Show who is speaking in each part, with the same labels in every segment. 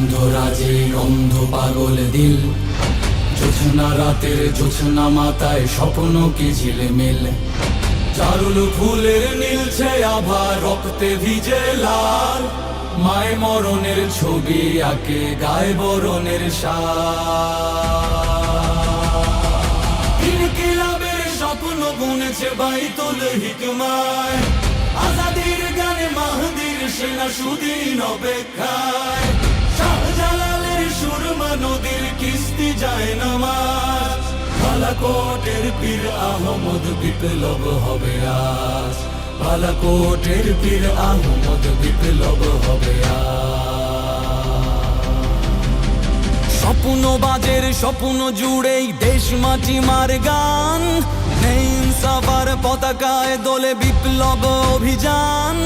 Speaker 1: গন্ধরাজে গন্ধ পাগল দিল, জোছনা রাতের জোছনা মাথায় স্বপ্ন কি ঝিলমিল। চারুল ফুলের নীলছে আভা, রক্তে ভিজে লাল, মায় মরণের ছবি আঁকে গায়ে বরণের শাল। ইনকিলাবের স্বপ্ন বুনেছে বাইতুল হিকমায়, আজাদির গানে মাহদির সেনা সুদিন অপেক্ষায়। শাহজালালের সুরমা নদীর কিস্তি যায় নামাজ, বালাকোটের পীর আহমদ বিপ্লব হবে আজ। বালাকোটের পীর আহমদ বিপ্লব হবে আজ। স্বপ্ন বাজের স্বপ্ন জুড়েই দেশ মাটি মার গান, নেই ইনসাফার পতাকায় দোলে বিপ্লব অভিযান।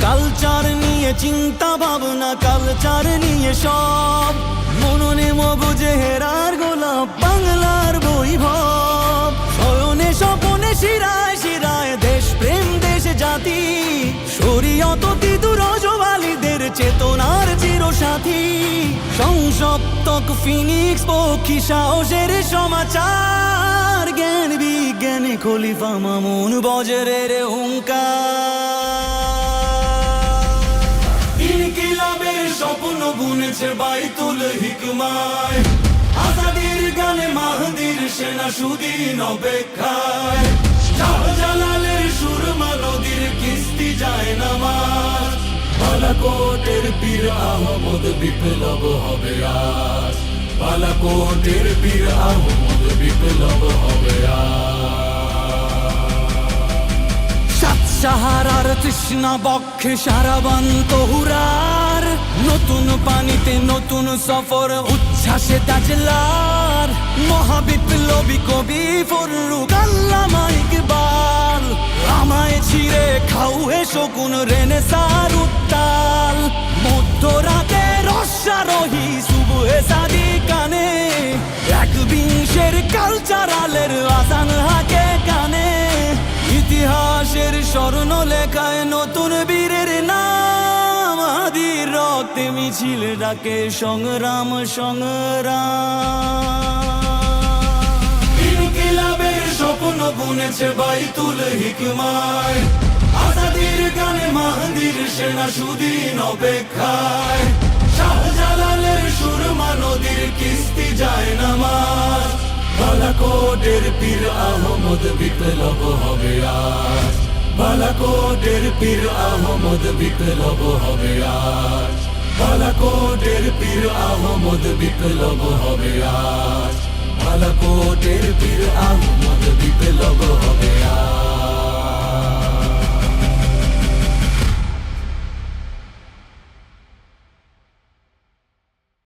Speaker 1: কালচার নিয়ে চিন্তা ভাবনা, কালচার নিয়ে সব, মননে মগজে হেরার গোলাপ বাংলার বৈভব। শয়নে স্বপনে শিরায় শিরায় দেশ প্রেম দেশ জাতি, শরীয়ত তিদুর রজওয়ালিদের চেতনার চিরসাথী। সংসপ্তক ফিনিক্স পক্ষী সাহসের সমাচার, জ্ঞান বিজ্ঞানে খলিফা মামুন বজরের হুঙ্কার। ইনকিলাবের স্বপ্ন বুনেছে বাইতুল হিকমায়, আজাদির গানে মাহদির সেনা সুদিন অপেক্ষায়। শাহজালালের সুরমা নদীর কিস্তি যায় নামাজ, বালাকোটের পীর আহমদ বিপ্লব হবে আজ। বালাকোটের পীর আহমদ বিপ্লব হবে আজ। সাত সাহারার তৃষ্ণা বক্ষে সারাবান তহুরার, নতুন পানিতে নতুন সফর উচ্ছ্বাসে তাজলার। মহাবিপ্লবী কবি ফররুক আল্লামা ইকবাল, আমায় ছিঁড়ে খাও হে শকুন রেনেসার উত্তাল। মধ্যরাতে রসারোহী সুবহে সাদি কানে, একবিংশের কালচারালের আসান হাকে কানে। ইতিহাসের স্বর্ণ লেখায় নতুন বীরের নাম, আদির রক্তে মিছিল ডাকে সংগ্রাম সংগ্রাম। ইনকিলাবের স্বপ্ন বুনেছে বাইতুল হিকমায়, আজাদির গানে মাহদির সেনা সুদিন অপেক্ষায়। শাহজালালের সুরমা নদীর কিস্তি যায় নামাজ, বালাকোটের পীর আহমদ বিপ্লব হবে আজ। বালাকোটের পীর আহমদ বিপ্লব হবে আজ। বালাকোটের পীর আহমদ বিপ্লব হবে আজ। বালাকোটের পীর আহমদ